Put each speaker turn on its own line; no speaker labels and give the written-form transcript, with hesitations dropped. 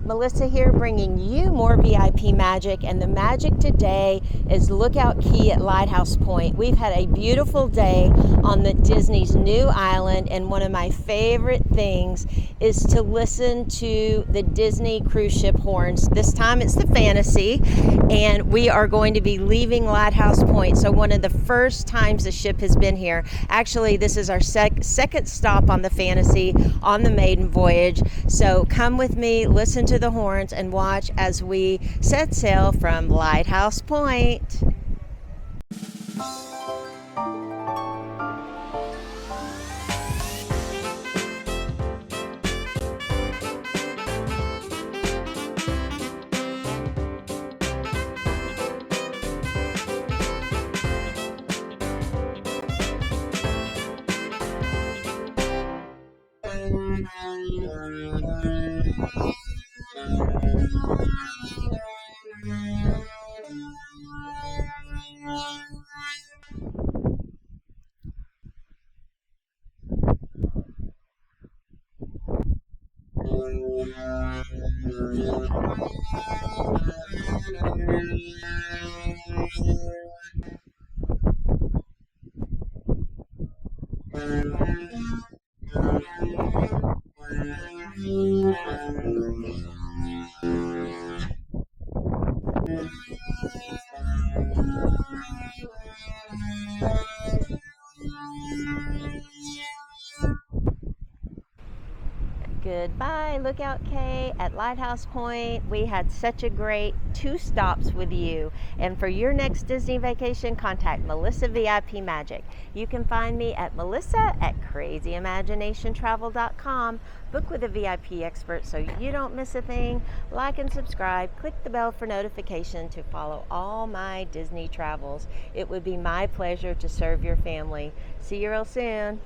Melissa here, bringing you more VIP magic, and the magic today is Lookout Key at Lighthouse Point. We've had a beautiful day on the Disney's new island, and one of my favorite things is to listen to the Disney cruise ship horns. This time it's the Fantasy, and we are going to be leaving Lighthouse Point. So one of the first times the ship has been here. Actually, this is our second stop on the Fantasy on the maiden voyage. So come with me, listen to the horns, and watch as we set sail from Lighthouse Point. Goodbye, Lookout CAY at Lighthouse Point. We had such a great 2 stops with you. And for your next Disney vacation, contact Melissa VIP Magic. You can find me at melissa@crazyimaginationtravel.com. Book with a VIP expert so you don't miss a thing. Like and subscribe. Click the bell for notification to follow all my Disney travels. It would be my pleasure to serve your family. See you real soon.